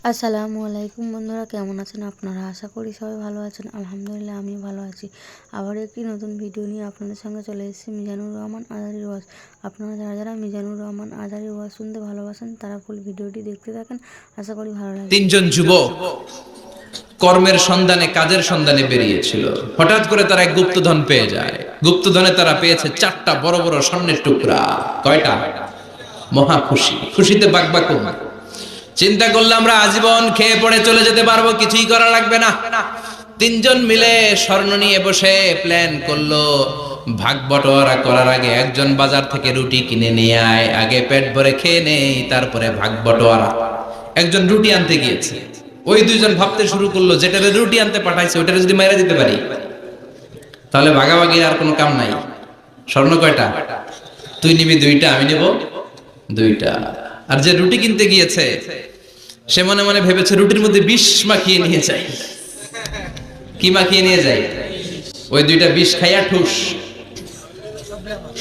আসসালামু আলাইকুম বন্ধুরা, কেমন আছেন আপনারা? আশা করি সবাই ভালো আছেন। আলহামদুলিল্লাহ আমি ভালো আছি। আবার একটি নতুন ভিডিও নিয়ে আপনাদের সঙ্গে চলে এসেছি মিজানুর রহমান আজারির ওয়াজ। আপনারা যারা যারা মিজানুর রহমান আজারির ওয়াজ শুনতে ভালোবাসেন তারা ফুল ভিডিওটি দেখতে থাকেন, আশা করি ভালো লাগবে। তিনজন যুবক কর্মের সন্ধানে, কাজের সন্ধানে বেরিয়েছিল। হঠাৎ করে তারা এক গুপ্তধন পেয়ে যায়। গুপ্তধনে তারা পেয়েছে 4টা বড় বড় স্বর্ণের টুকরা। কয়টা? মহা খুশি, খুশিতে বাকবাকুম। চিন্তা করলে আমরা আজীবন খেয়ে পড়ে চলে যেতে পারবো, কিছুই করা লাগবে না। তিনজন মিলে স্বর্ণ নিয়ে বসে প্ল্যান করলো, ভাগ বটোয়ারা করার আগে একজন বাজার থেকে রুটি কিনে নিয়ে আয়, আগে পেট ভরে খেয়ে নেই, তারপরে ভাগ বটোয়ারা। একজন রুটি আনতে গিয়েছে, ওই দুইজন ভাবতে শুরু করলো, যেটারে রুটি আনতে পাঠাইছে ওইটারে যদি মাইরা দিতে পারি তাহলে ভাগাভাগির আর কোনো কাম নাই। স্বর্ণ কয়টা? তুই নিবি 2টা, আমি নেব 2টা। আর যে রুটি কিনতে গিয়েছে সে মনে মনে ভেবেছে রুটির মধ্যে বিষ মাখিয়ে নিয়ে যায়। কি মাখিয়ে নিয়ে যায়? ওই 2টা বিষ খাইয়া ঠুস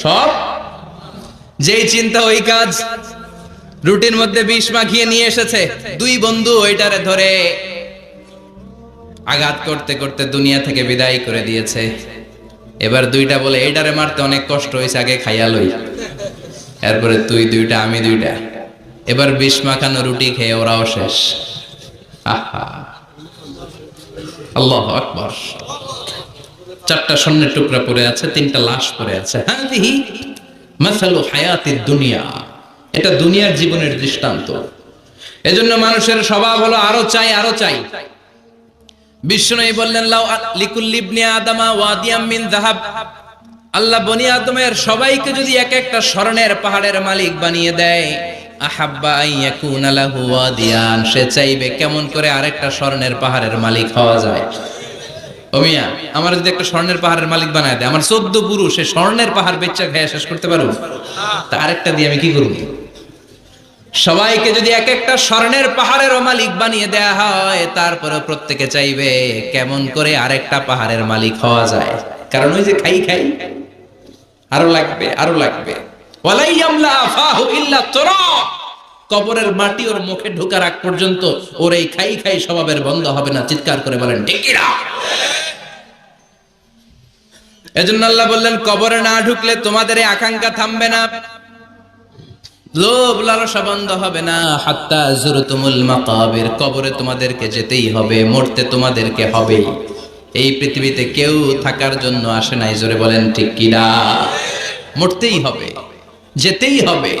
সব। যেই চিন্তা ওই কাজ। রুটির মধ্যে বিষ মাখিয়ে নিয়ে এসেছে। দুই বন্ধু ওইটারে ধরে আঘাত করতে করতে দুনিয়া থেকে বিদায় করে দিয়েছে। এবার 2টা বলে, এইটারে মারতে অনেক কষ্ট হয়েছে, আগে খাইয়া লই, এরপরে তুই 2টা আমি 2টা। এবার বিষ মাখানো রুটি খেয়ে ওরাও শেষ। আহা, আল্লাহু আকবার। 4টা স্বর্ণের টুকরা পড়ে আছে, 3টা লাশ পড়ে আছে। হাযিহি মাসালু হায়াতিদ দুনিয়া, এটা দুনিয়ার জীবনের দৃষ্টান্ত। এজন্য মানুষের স্বভাব হলো আরো চাই, আরো চাই। বিষ্ণু বললেন, লাউ লিকুল্লি ইবনি আদামা ওয়াদিয়াম মিন যাহাব, আল্লাহ বনি আদমের সবাইকে যদি এক একটা স্বর্ণের পাহাড়ের মালিক বানিয়ে দেয়, আহাব্বা আইয়াকুনা লাহু ওয়াদিয়ান, সে চাইবে কেমন করে আরেকটা স্বর্ণের পাহাড়ের মালিক হওয়া যায়। ও মিয়া, আমার যদি একটা স্বর্ণের পাহাড়ের মালিক বানায় দেয়, আমার 14 পুরুষ সে স্বর্ণের পাহাড় বেচা খেয়ে শেষ করতে পারবো? তা আরেকটা দিয়ে আমি কি করব? সবাইকে যদি এক একটা স্বর্ণের পাহাড়ের মালিক বানিয়ে দেয়া হয়, তারপরে প্রত্যেকে চাইবে কেমন করে আরেকটা পাহাড়ের মালিক হওয়া যায়। কারণ ওই যে খাই খাই, আরো লাগবে, আরো লাগবে। ওয়ালাই ইয়ামলা আফাহু ইল্লা তুরাব, কবরের মাটি ওর মুখে ঢোকার আগ পর্যন্ত ওর এই খাই খাই স্বভাবের বন্ধ হবে না। চিৎকার করে বলেন ঠিক কি না? এজন্য আল্লাহ বললেন, কবরে না ঢুকলে তোমাদের এই আকাঙ্ক্ষা থামবে না, লোভ লালসা বন্ধ হবে না। হাত্তা যুরতুমুল মাকাবির, কবরে তোমাদেরকে যেতেই হবে, মরতে তোমাদেরকে হবে। এই পৃথিবীতে কেউ থাকার জন্য আসে নাই, জোরে বলেন ঠিক কি না? মরতেই হবে, যেতেই হবে,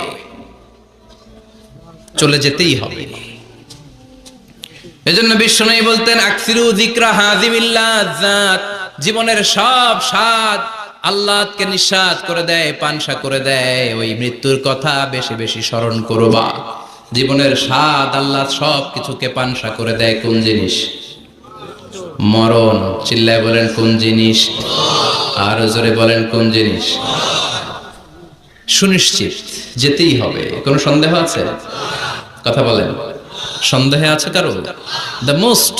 চলে যেতেই হবে। এজন্য বিশ্বনবী বলতেন, আকসিরু যিকরা হাযিমিল লাযাত, জীবনের সব স্বাদ আল্লাহকে নিঃস্বাদ করে দেয়, পানসা করে দেয়। ওই মৃত্যুর কথা বেশি বেশি স্মরণ করবা। জীবনের স্বাদ আল্লাহ সব কিছুকে পানসা করে দেয়। কোন জিনিস? মরণ। চিল্লায় বলেন কোন জিনিস? আর জোরে বলেন কোন জিনিস? সুনিশ্চিত যেতেই হবে, কোনো সন্দেহ আছে? কথা বলেন, সন্দেহে আছে কারো? The most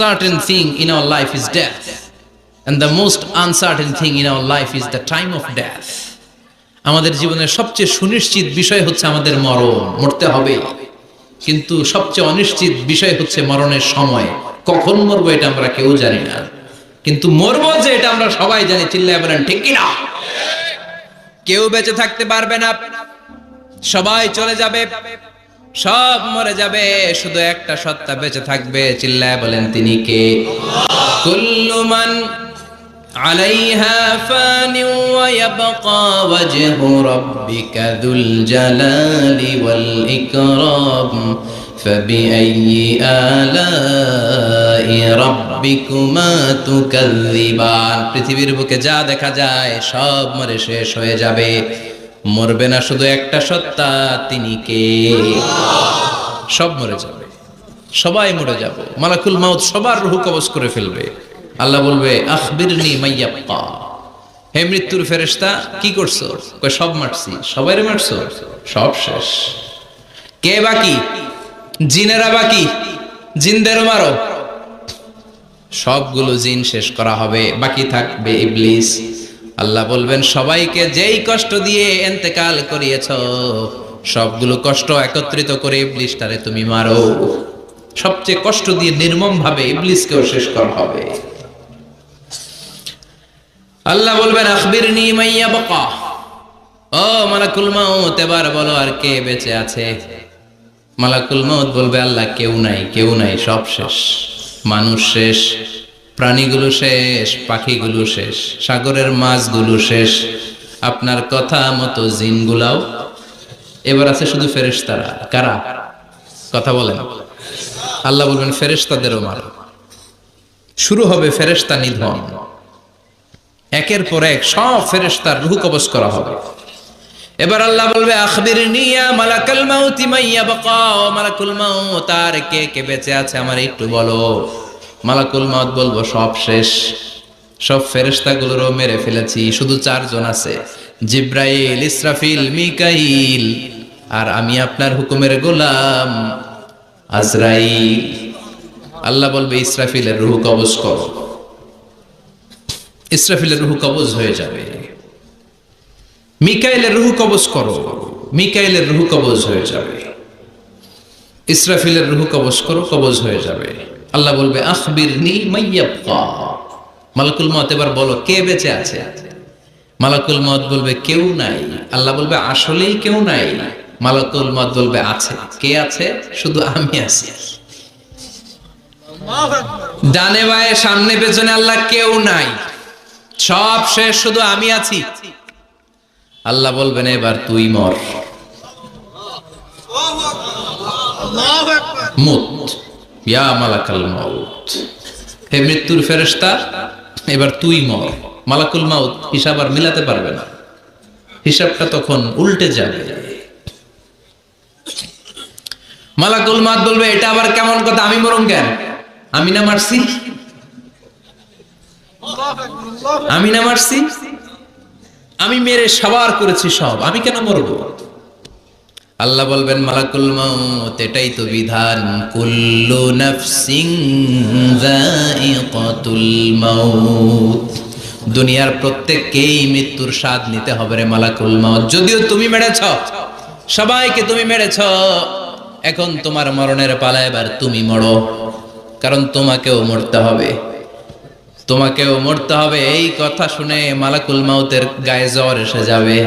certain thing in our life is death, and the most uncertain thing in our life is the time of death. আমাদের জীবনের সবচেয়ে সুনিশ্চিত বিষয় হচ্ছে আমাদের মরণ, মরতে হবে। কিন্তু সবচেয়ে অনিশ্চিত বিষয় হচ্ছে মরণের সময়। কখন মরবো এটা আমরা কেউ জানি না, কিন্তু মরবো যে এটা আমরা সবাই জানি। চিল্লায় বলেন ঠিক কি না? কেউ বেঁচে থাকতে পারবে না, সবাই চলে যাবে, সব মরে যাবে, শুধু একটা সত্তা বেঁচে থাকবে। চিল্লায় বলেন তিনি কে? কুল্লু মান আলাইহা ফানি ওয়া ইয়াবকা ওয়াজহু রাব্বিকা যুল জালালি ওয়াল ইকরাম ফাবিআইয়ি আলাই রাব্বিকুমা তুকাযযিবান। পৃথিবীর বুকে যা দেখা যায় সব মরে শেষ হয়ে যাবে, মরবে না শুধু একটা সত্তা, তিনি কে? সব মরে যাবে, সবাই মরে যাব। মালাকুল মাউত সবার রূহ কবজ করে ফেলবে। আল্লাহ বলবে, আখবিরনি মাইয়াবকা, হে মৃত্যুর ফেরেশতা কি করছো? কই সব মারছি। সবাইরে মারছো? সব শেষ। কে বাকি? জিনেরা বাকি, জিনদেরও মারো। সবগুলো জিন শেষ করা হবে, বাকি থাকবে ইবলিস। আল্লাহ বলবেন, সবাইকে যেই কষ্ট দিয়ে ইন্তেকাল করিয়েছ সবগুলো কষ্ট একত্রিত করে ইবলিসটারে তুমি মারো। সবচেয়ে কষ্ট দিয়ে নির্মম ভাবে ইবলিসকেও শেষ করা হবে। আল্লাহ বলবেন আখবিরনি মাইয়া বাকা, ও মালাকুল মাউত এবার বলো আর কে বেঁচে আছে। মালাকুল মাউত বলবে আল্লাহ কেউ নাই, কেউ নাই, সব শেষ। মানুষ শেষ, প্রাণীগুলো শেষ, পাখিগুলো শেষ, সাগরের মাছগুলো শেষ, আপনার কথা মতো জিনগুলাও। এবার আছে শুধু ফেরেশতারা। কারা? কথা বলেন। আল্লাহ বলবেন ফেরেশতাদেরও মারো। শুরু হবে ফেরেশতা নিধন। একের পর এক সব ফেরেশতার রূহ কবজ করা হবে। এবার আল্লাহ বলবে আখবিরনি ইয়া মালাকাল মাউতি মাইয়া বাকা, ও মালাকুল মাউত আর কে কে বেঁচে আছে আমার একটু বলো। মালাকুল মাউত বলবো সব শেষ, সব ফেরেশতাগুলোরও মেরে ফেলেছি, শুধু 4 জন আছে, জিব্রাইল, ইসরাফিল, মিকাইল, আর আমি আপনার হুকুমের গোলাম আজরাইল। আল্লাহ বলবে ইসরাফিলের রূহ কবজ করো। ইসরাফিলের রূহ কবজ হয়ে যাবে। মিকাইলের রূহ কবজ করো, মিকাইলের রূহ কবজ হয়ে যাবে। ইসরাফিলের রূহ কবজ করো, কবজ হয়ে যাবে। আল্লাহ বলবে আখবিরনি মাইয়াবকা, মালাকুল মউত এবার বলো কে বেঁচে আছে। মালাকুল মউত বলবে কেউ নাই। আল্লাহ বলবে আসলেই কেউ নাই। মালাকুল মউত বলবে আছে। কে আছে? শুধু আমি আছি। ডানে বায়ে সামনে পেছনে আল্লাহ কেউ নাই, সব শেষ, শুধু আমি আছি। আল্লাহ বলবেন এবার তুই মর। মুত ইয়া মালাকাল মাউত, হে মৃত্যুর ফেরেশতা এবার তুই মর। মালাকুল মাউত হিসাব আর মিলাতে পারবে না, হিসাবটা তখন উল্টে যাবে। মালাকুল মাউত বলবে এটা আবার কেমন কথা, আমি মরুম কেন? আমি না মারছি, আমি না মারছি, আমি মেরে সাবার করেছি সব, আমি কেন মরব? আল্লাহ বলবেন মালাকুল মাউত এটাই তো বিধান, কুল্লু নাফসিন যায়িকাতুল মাউত, দুনিয়ার প্রত্যেককেই মৃত্যুর স্বাদ নিতে হবে রে মালাকুল মাউত। যদিও তুমি মেরেছ, সবাইকে তুমি মেরেছ, এখন তোমার মরণের পালা, এবার তুমি মরো, কারণ তোমাকেও মরতে হবে, তোমাকেও মরতে হবে। এই কথা শুনে মালাকুল মাউতের গায়ে জ্বর এসে যাবে,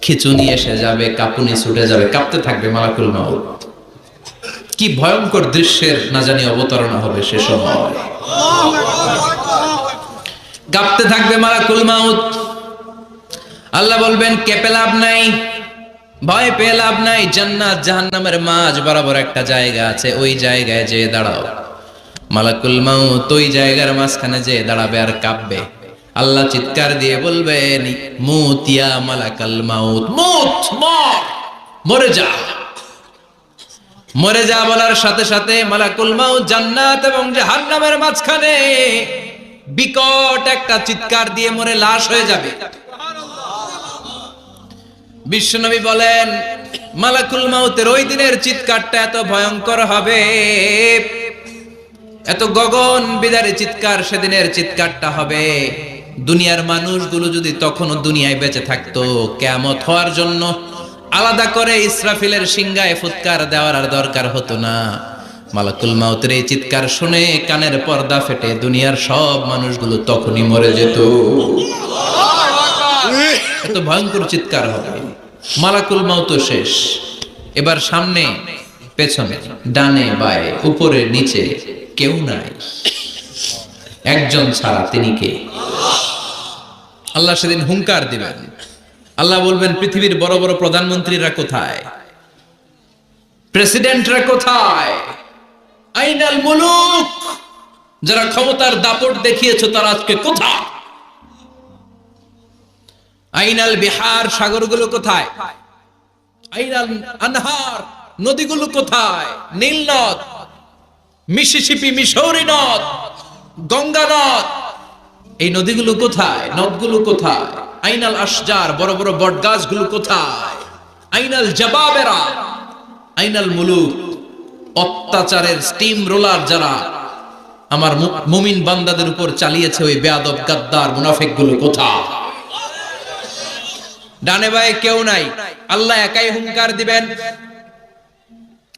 খিচুনি এসে যাবে, কাঁপুনি ছুটে যাবে, কাঁপতে থাকবে মালাকুল মাউত। কি ভয়ঙ্কর দৃশ্যের না জানি অবতারণা হবে সে সময়। কাঁপতে থাকবে মালাকুল মাউত। আল্লাহ বলবেন কেঁপে লাভ নাই, ভয় পেয়ে লাভ নাই, জান্নাত জাহান্নামের মাঝ বরাবর একটা জায়গা আছে, ওই জায়গায় যেয়ে দাঁড়াও। মালাকুল মাউত ওই জায়গার মাঝখানে যেয়ে দাঁড়াবে আর কাঁপবে। আল্লাহ চিৎকার দিয়ে বলবেন মুত ইয়া মালাকাল মাউত, মুত, মর, মরে যা, মরে যা। বলার সাথে সাথে মালাকুল মাউত জান্নাত এবং জাহান্নামের মাঝখানে বিকট একটা চিৎকার দিয়ে মরে লাশ হয়ে যাবে। বিশ্বনবী বলেন মালাকুল মাউতের ওই দিনের চিৎকারটা এত ভয়ঙ্কর হবে, এত গগন বিদারী চিৎকার সেদিনের চিৎকারটা হবে। দুনিয়ার মানুষগুলো যদি তখনও দুনিয়ায় বেঁচে থাকতো, কিয়ামত হওয়ার জন্য আলাদা করে ইসরাফিলের সিংহায় ফুৎকার দেওয়ার আর দরকার হতো না। মালাকুল মাউতের এই চিৎকার শুনে কানের পর্দা ফেটে দুনিয়ার সব মানুষগুলো তখনই মরে যেত। এত ভয়ঙ্কর চিৎকার হবে। মালাকুল মাউত শেষ। এবার সামনে পেছনে ডানে বায়ে উপরে নিচে কেউ নাই, একজন ছাড়া, তিনি কে? আল্লাহ সেদিন হুঙ্কার দিবেন। আল্লাহ বলবেন পৃথিবীর বড় বড় প্রধানমন্ত্রীরা কোথায়, প্রেসিডেন্টরা কোথায়, আইনাল মুলুক, যারা ক্ষমতার দাপট দেখিয়েছো তারা আজকে কোথায়? আইনাল বিহার, সাগরগুলো কোথায়? আইনাল আনহার, নদীগুলো কোথায়? নীল নদ, মিসিসিপি, মিসৌরি নদ, গঙ্গা নদ, এই নদীগুলো কোথায়? নদগুলো কোথায়? আইনাল আশজার, বড় বড় বট গাছগুলো কোথায়? আইনাল জাবাবেরা, আইনাল মুলুক, অত্যাচারের স্টিম রোলার যারা আমার মুমিন বান্দাদের উপর চালিয়েছে, ওই বেয়াদব গাদ্দার মুনাফিক গুলো কোথায়? ডানে বায়ে কেউ নাই। আল্লাহ একাই হুঙ্কার দিবেন,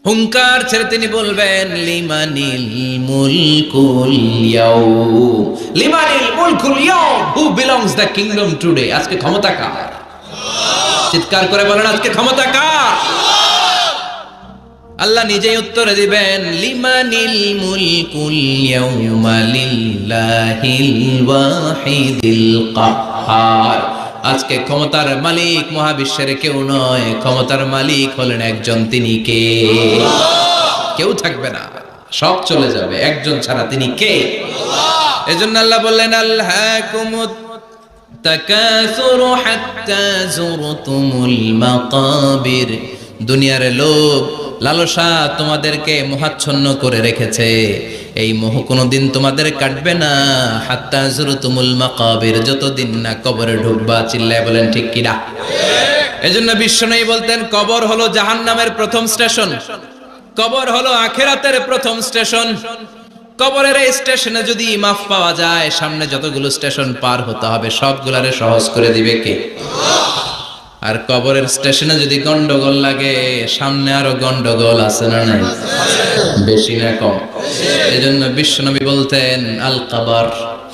হুঙ্কার ছেড়ে তিনি বলবেন লিমানিল মুলকুল ইয়াউম, লিমানিল মুলকুল ইয়াউম, who belongs the kingdom today. আজকে ক্ষমতা কার? চিৎকার করে বলেন আজকে ক্ষমতা কার? আল্লাহ নিজেই উত্তরে দিবেন লিমানিল মুলকুল ইয়াউমা লিল্লাহিল ওয়াহিদিল কাহ্হার। আজকে ক্ষমতার মালিক মহাবিশ্বের কেউ নয়, ক্ষমতার মালিক হলেন একজন, তিনি কে? কেউ থাকবে না, সব চলে যাবে, একজন ছাড়া, তিনি কে? এজন্য আল্লাহ বললেন আলহাকুমুত তাকাসুরু হাত্তা যুরতুমুল মাকাবির। দুনিয়ার লোভ লালসা তোমাদেরকে মোহাচ্ছন্ন করে রেখেছে, এই মোহ কোনোদিন তোমাদের কাটবে না। হাত্তা যুরতুমুল মাকাবির, যতদিন না কবরে ঢুকবা। চিল্লায় বলেন ঠিক কিনা? এজন্য বিশ্বনবী বলতেন কবর হলো জাহান্নামের প্রথম স্টেশন, কবর হলো আখিরাতের প্রথম স্টেশন। কবরের এই স্টেশনে যদি মাফ পাওয়া যায়, সামনে যতগুলো স্টেশন পার হতে হবে সবগুলারে সহজ করে দিবে কে? আর কবরের স্টেশনে যদি গন্ডগোল লাগে, সামনে আরো গন্ডগোল আছে না নাই? বেশি না কম? এজন্য বিশ্বনবী বলতেন আল কবর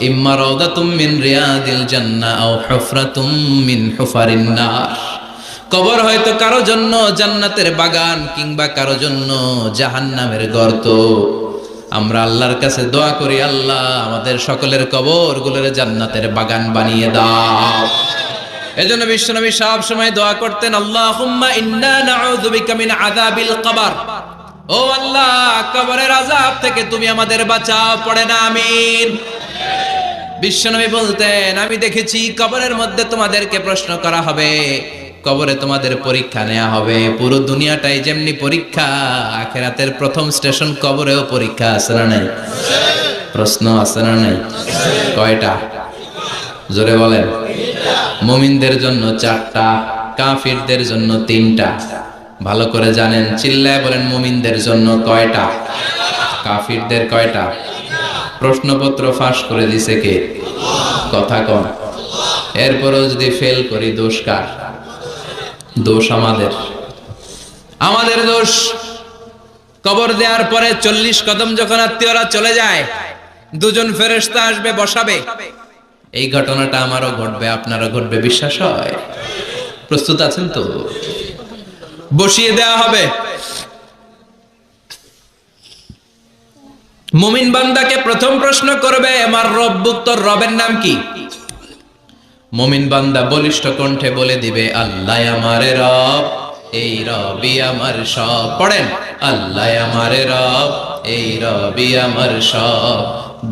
ইম্মা রাউদাতুম মিন রিয়াদিল জান্নাহ আও হুফরাতুম মিন হুফারিন নার। কবর হয়তো কারো জন্য জান্নাতের বাগান, কিংবা কারো জন্য জাহান্নামের গর্ত। আমরা আল্লাহর কাছে দোয়া করি, আল্লাহ আমাদের সকলের কবরগুলোরে জান্নাতের বাগান বানিয়ে দাও। এজন্য বিশ্বনবী সব সময় দোয়া করতেন আল্লাহুম্মা ইন্না নাউযু বিকা মিন আযাবিল কবর। ও আল্লাহ, কবরের আযাব থেকে তুমি আমাদের বাঁচাও। পড়ে না আমিন? বিশ্বনবী বলতেন আমি দেখেছি কবরের মধ্যে তোমাদেরকে প্রশ্ন করা হবে, কবরে তোমাদের পরীক্ষা নেওয়া হবে। পুরো দুনিয়াটাই যেমনি পরীক্ষা, আখিরাতের প্রথম স্টেশন কবরেও পরীক্ষা আছে না নাই? প্রশ্ন আছে না নাই? কয়টা? জোরে বলেন। মুমিনদের জন্য 4টা, কাফিরদের জন্য 3টা। ভালো করে জানেন, চিল্লায় বলেন মুমিনদের জন্য কয়টা, কাফিরদের কয়টা? প্রশ্নপত্র ফাঁস করে দিছে কে? কথা কম। এরপরও যদি ফেল করি, দোষ কার? দোষ আমাদের, আমাদের দোষ। কবর দেওয়ার পরে 40 কদম যখন আত্মীয়রা চলে যায়, দুজন ফেরেশতা আসবে, বসাবে। এই ঘটনাটা আমারও ঘটবে, আপনারও ঘটবে, বিশ্বাস হয়? প্রস্তুত আছেন তো? বসিয়ে দেওয়া হবে। মুমিন বান্দাকে প্রথম প্রশ্ন করবে আমার রব্বুক, তোর রবের নাম কি? মুমিন বান্দা বলিষ্ঠ কণ্ঠে বলে দিবে আল্লাহ আমারে রব, এই রবি আমার সব। পড়েন আল্লাহ আমারে রব, এই রবি আমার সব।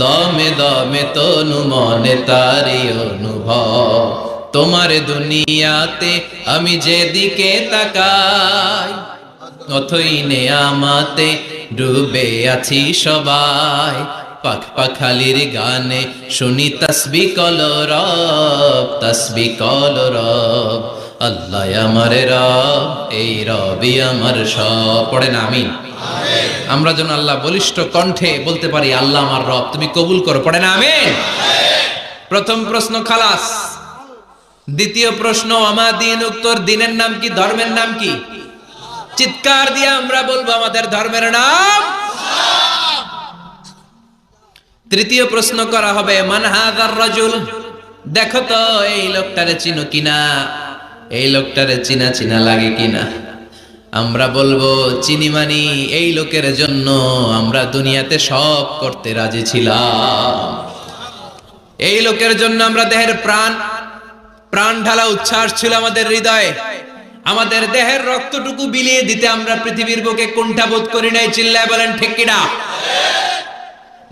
দমে দমে তনু মনে তারি অনুভব, তোমার দুনিয়াতে আমি যেদিকে তাকাই, অথই নেয়ামাতে ডুবে আছি সবাই। পাখ পাখালির গানে শুনি তাসবিহ কলরব, তাসবিহ কলরব। আল্লাহ আমার রব, এই রবি আমার সব। পড়েন আমিন। আমরা যেন আল্লাহ বলিষ্ঠ কণ্ঠে বলতে পারি আল্লাহ আমার রব, তুমি কবুল করো। পড়েন আমিন। প্রথম প্রশ্ন খালাস। দ্বিতীয় প্রশ্ন আমা দিন, উত্তর দিনের নাম কি, ধর্মের নাম কি? চিৎকার দিয়ে আমরা বলবো আমাদের ধর্মের নাম। তৃতীয় প্রশ্ন করা হবে মান হাযার রাজুল, দেখো তো এই লোকটারে চিনো কিনা, এই লোকটারে চিনা চিনা লাগে কিনা। আমরা বলবো চিনি, মানি এই লোকের জন্য আমরা দুনিয়াতে সব করতে রাজি ছিলাম। এই লোকের জন্য আমরা দেহের প্রাণ ঢালা উচ্ছ্বাস ছিল আমাদের হৃদয়ে। আমাদের দেহের রক্তটুকু বিলিয়ে দিতে আমরা পৃথিবীর বুকে কুণ্ঠাবোধ করি নাই। চিল্লায় বলেন ঠিক কিনা?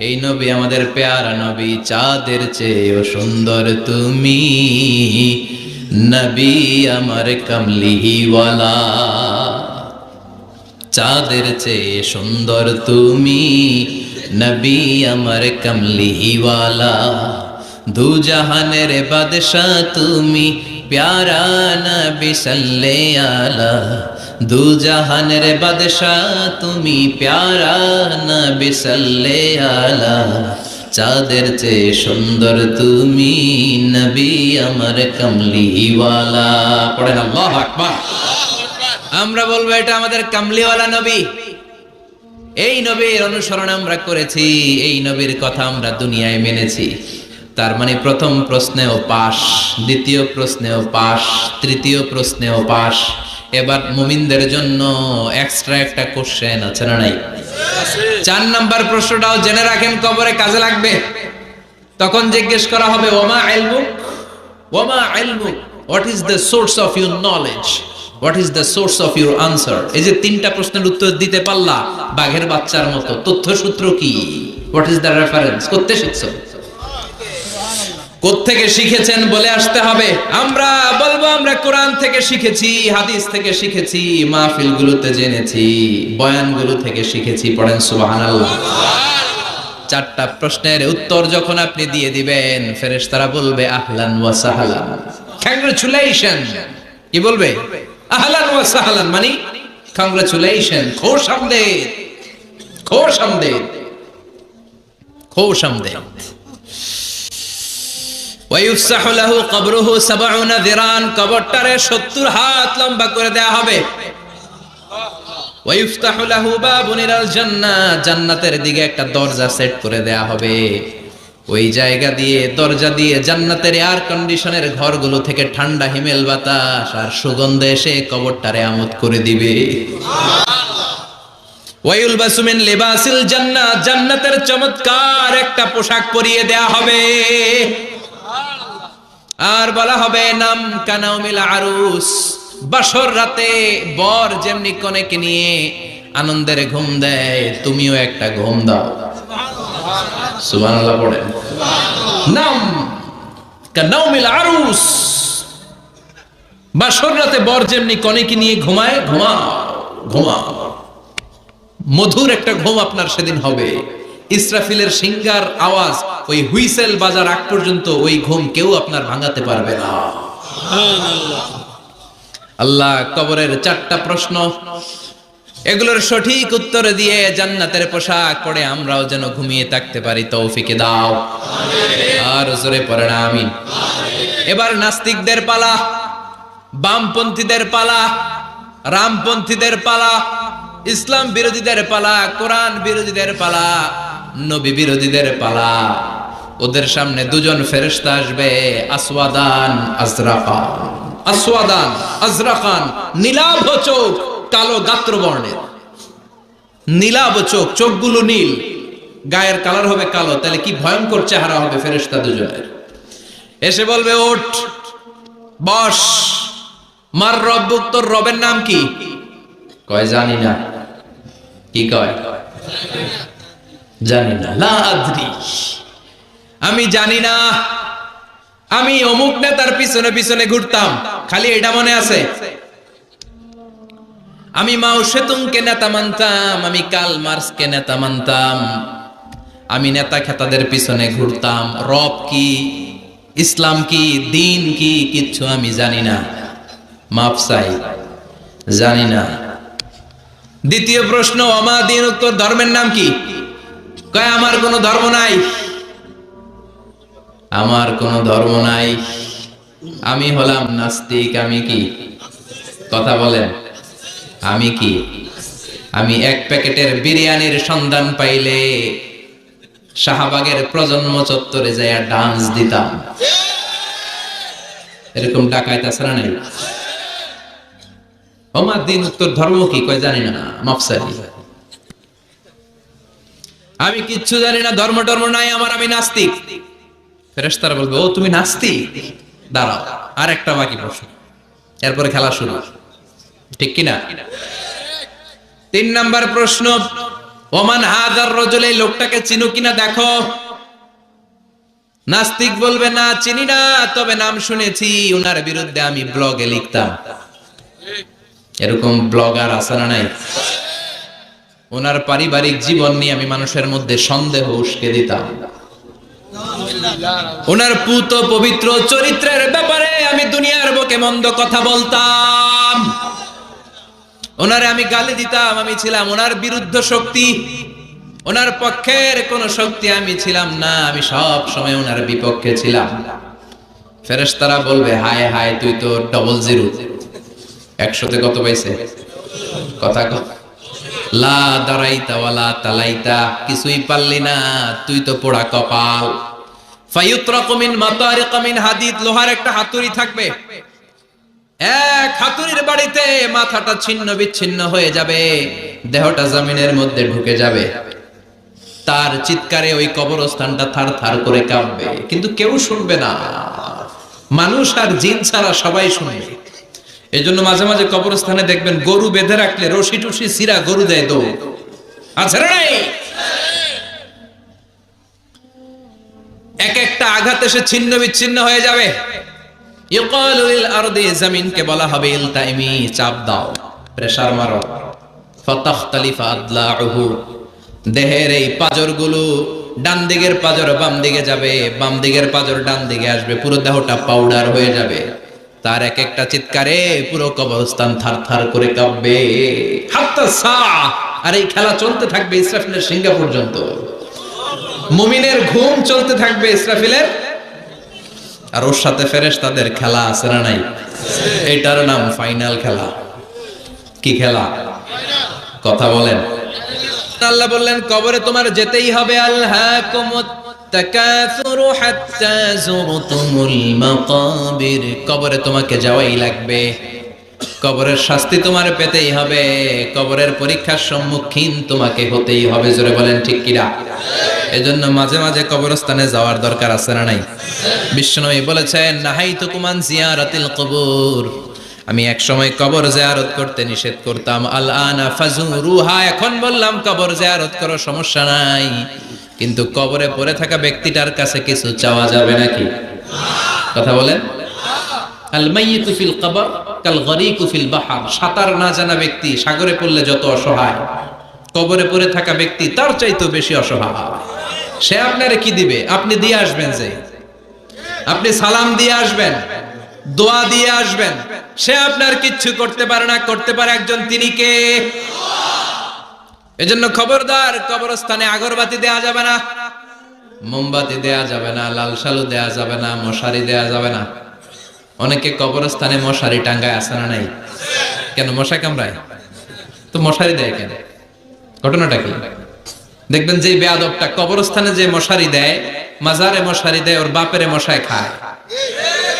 এই নবী আমাদের পেয়ারা নবী, চাঁদের চেয়েও সুন্দর তুমি নবী আমার কামলিওয়ালা। চাঁদের চেয়ে সুন্দর তুমি নবী আমার কামলিওয়ালা। দু জাহানের বাদশা তুমি প্যারা নবী সাল্লে আলা। দু জাহানের বাদশা তুমি প্যারা নবী সাল্লে আলা। চাঁদের চেয়ে সুন্দর তুমি নবী আমার কামলিওয়ালা। পড়েন আল্লাহু আকবার। আমরা বলবো এটা আমাদের কামলিওয়ালা নবী। এই নবীর অনুসরণ আমরা করেছি, এই নবীর কথা আমরা দুনিয়ায় মেনেছি। তার মানে প্রথম প্রশ্নেও পাস, দ্বিতীয় প্রশ্নেও পাস, তৃতীয় প্রশ্নেও পাস। এবার মুমিনদের জন্য এক্সট্রা একটা কোশ্চেন আছে না নাই? 4 নাম্বার প্রশ্নটাও জেনে রাখেন, কবরে কাজে লাগবে। তখন জিজ্ঞেস করা হবে ওমা ইলমুক, ওমা ইলমুক, what is the source of your knowledge, what is the source of your answer. এই যে 3টা প্রশ্নের উত্তর দিতে পারলা বাঘের বাচ্চার মতো, তথ্যসূত্র কি, হোয়াট ইজ দ্য রেফারেন্স, করতে শিখছো, কোত্থেকে শিখেছেন বলে আসতে হবে। আমরা বলবো আমরা কোরআন থেকে শিখেছি, হাদিস থেকে শিখেছি, মাহফিলগুলোতে জেনেছি, বয়ানগুলো থেকে শিখেছি। পড়েন সুবহানাল্লাহ। 4টা প্রশ্নের উত্তর যখন আপনি দিয়ে দিবেন, ফেরেশতারা বলবে আহলান ওয়া সাহলান, কংগ্রাচুলেশন। কি বলবে? আহলান ওয়া সাহলান মানে কংগ্রাচুলেশন, খুশ আমদেদ, খুশ আমদেদ, খুশ আমদেদ। ওয়ায়ুফসাহু লাহু কবরুহু 70 যিরান, কবরটারে 70 হাত লম্বা করে দেয়া হবে। ওয়ায়ুফতাহু লাহু বাবুন ইলাল জান্নাহ, জান্নাতের দিকে একটা দরজা সেট করে দেয়া হবে। ওই জায়গা দিয়ে, দরজা দিয়ে জান্নাতের এয়ার কন্ডিশনের ঘরগুলো থেকে ঠান্ডা হিমেল বাতাস আর সুগন্ধে এসে কবরটারে আমোদ করে দিবে। ওয়ায়ুলবাসু মিন লিবাসিল জান্নাহ, জান্নাতের চমৎকার একটা পোশাক পরিয়ে দেয়া হবে। আর বলা হবে নাম কানাউমিল আরুস, বাসর রাতে বর যেমনি কনেকে নিয়ে আনন্দের ঘুম দেয়, তুমিও একটা ঘুম দাও। সুবহানাল্লাহ পড়েন। নাম কানাউমিল আরুস, বাসর রাতে বর যেমনি কনেকে নিয়ে ঘুমায়, ঘুমাও ঘুমাও। মধুর একটা ঘুম আপনার সেদিন হবে। ইসরাফিলের সিঙ্গার আওয়াজ ওই হুইসেল বাজার আগ পর্যন্ত ওই ঘুম কেউ আপনার ভাঙাতে পারবে না। আল্লাহ কবরের 4টা প্রশ্ন, এগুলোর সঠিক উত্তর দিয়ে জান্নাতের পোশাক পরে আমরাও যেন ঘুমিয়ে থাকতে পারি, তৌফিক দাও। আর জোরে পড়ে না আমিন। এবার নাস্তিকদের পালা, বামপন্থীদের পালা, রামপন্থীদের পালা, ইসলাম বিরোধীদের পালা, কোরআন বিরোধীদের পালা, নবী বিরোধীদের পালা। ওদের সামনে 2জন ফেরেশতা আসবে, আসওয়াদান আজরাকান, আসওয়াদান আজরাকান, নীলাভ চোখ, কালো গাত্র বর্ণের, নীলাভ চোখ, চোখগুলো নীল, গায়ের কালার হবে কালো। তাহলে কি ভয়ঙ্কর চেহারা হবে ফেরেশতা দুজনের। এসে বলবে ওঠ, বস, মার রব্বুক, তোর রবের নাম কি? কয় জানি না। কি কয়? জানি না। লা আদরি, আমি জানি না। আমি অমুক নেতার পিছনে পিছনে ঘুরতাম, খালি এটা মনে আছে। আমি মাও সেতুংকে নেতা মানতাম, আমি কার্ল মার্কসকে নেতা মানতাম, আমি নেতা খেতাদের পিছনে ঘুরতাম। রব কি, ইসলাম কি, দিন কি, কিচ্ছু আমি জানি না। মাফ চাই, জানি না। দ্বিতীয় প্রশ্ন, আমা দিন, উত্তর ধর্মের নাম কি? কয় আমার কোনো ধর্ম নাই, আমার কোনো ধর্ম নাই, আমি হলাম নাস্তিক। আমি কি? কথা বলেন, আমি কি? আমি 1 প্যাকেটের বিরিয়ানির সন্ধান পাইলে শাহবাগের প্রজন্ম চত্বরে যাইয়া ডান্স দিতাম। এরকম ডাকাইত আছে না নাই? আমার দিন, উত্তর ধর্ম কি? কয় জানি না, মাফসালি, আমি কিচ্ছু জানি না, ধর্ম টর্ম নাই আমার, আমি নাস্তিক। ফেরেশতারা বলবে ও তুমি নাস্তিক, দাঁড়াও আর একটা বাকি প্রশ্ন, এরপরে খেলা শুরু। ঠিক কিনা? 3 নাম্বার প্রশ্ন, ওমান হাযার রাজুল, এই লোকটাকে চিনো কিনা দেখো। নাস্তিক বলবে না চিনি না, তবে নাম শুনেছি, ওনার বিরুদ্ধে আমি ব্লগে লিখতাম। এরকম ব্লগার আছে না নাই? ওনার পারিবারিক জীবন নিয়ে আমি মানুষের মধ্যে সন্দেহ উস্কে দিতাম। ওনার পুত পবিত্র চরিত্রের ব্যাপারে আমি দুনিয়ার বুকে মন্দ কথা বলতাম। ওনারে আমি গালি দিতাম। আমি ছিলাম ওনার বিরুদ্ধ শক্তি, ওনার পক্ষের কোন শক্তি আমি ছিলাম না, আমি সব সময় ওনার বিপক্ষে ছিলাম। ফেরেশতারা বলবে হায় হায়, তুই তো ডবল জিরো। 100-তে কত পাইছে? কথা কম। লা দারাইতা ওয়ালা তালাইতা, কিছুই পারলি না, তুই তো পোড়া কপাল। ফায়ুতরাকু মিন মাতারিক মিন হাদিদ, লোহার একটা হাতুড়ি থাকবে, এক হাতুড়ির বাড়িতে মাথাটা ছিন্ন বিচ্ছিন্ন হয়ে যাবে, দেহটা জমিনের মধ্যে ঢুকে যাবে, তার চিৎকারে ওই কবরস্থানটা থার থার করে কাঁপবে, কিন্তু কেউ শুনবে না, মানুষ আর জিন ছাড়া সবাই শুনবে। এই জন্য মাঝে মাঝে কবরস্থানে দেখবেন গরু বেঁধে রাখলে রশি টুসি সিরা গরু দেয় দৌড়, আছে না নাই? এক একটা আঘাতে সে ছিন্ন বিচ্ছিন্ন হয়ে যাবে। ইউকালু লিল আরদি, জমিনকে বলা হবে ইলতাইমি, চাপ দাও, প্রেসার মারো। ফাতাখতালিফা আদলাউহু, দেহের এই পাজরগুলো, ডান দিকের পাজর বাম দিকে যাবে, বাম দিকের পাজর ডান দিকে আসবে, পুরো দেহটা পাউডার হয়ে যাবে। তার এক একটা চিৎকারে পুরো কবরস্থান থার থার করে কাঁপবে। হাত্তা সা, আর এই খেলা চলতে থাকবে ইসরাফিলের সিংহা পর্যন্ত। মুমিনের ঘুম চলতে থাকবে ইসরাফিলের, আর ওর সাথে ফেরেশতাদের খেলা আছে না নাই? এটার নাম ফাইনাল খেলা। কি খেলা? কথা বলেন। আল্লাহ বললেন কবরে তোমার যেতেই হবে। আলহাকুমুত তাকাসুরু হাত্তা যুরতুমুল মাকাবির, কবরে তোমাকে যাওয়াই লাগবে, কবরের শাস্তি তোমার পেতেই হবে, কবরের পরীক্ষার সম্মুখীন তোমাকে হতেই হবে। জোরে বলেন ঠিক কিনা? এজন্য মাঝে মাঝে কবরস্থানে যাওয়ার দরকার আছে না নাই? বিশ্বনবী বলেছেন নাহাইতুকুম আন জিয়ারাতিল কবুর, আমি এক সময় কবর জিয়ারত করতে নিষেধ করতাম, আল আনা ফাজুরুহা, এখন বললাম কবর জিয়ারত করো, সমস্যা নাই, কিন্তু কবরে পড়ে থাকা ব্যক্তিটার কাছে কিছু চাওয়া যাবে নাকি? কথা বলেন। আল মাইয়িতু ফিল কবর কাল গরিকু ফিল বাহর, সাঁতার না জানা ব্যক্তি সাগরে পড়লে যত অসহায়, কবরে পড়ে থাকা ব্যক্তি তার চাইতেও বেশি অসহায়। সে আপনারে কি দিবে? আপনি দিয়ে আসবেন, যে আপনি সালাম দিয়ে আসবেন, দোয়া দিয়ে আসবেন, সে আপনার কিচ্ছু করতে পারে না, করতে পারে একজন, তিনি কে? এজন্য খবরদার, কবরস্থানে আগরবাতি দেয়া যাবে না, মোমবাতি দেয়া যাবে না, লাল শালু দেয়া যাবে না, মশারি দেয়া যাবে না। অনেকে কবরস্থানে মশারি টাঙ্গায়, আছে না নাই? কেন? মশা কামড়ায় তো মশারি দেয় কেন? ঘটনাটা কি? দেখবেন যে বেয়াদবটা কবরস্থানে যে মশারি দেয়, মাজারে মশারি দেয়, ওর বাপেরে মশায় খায়,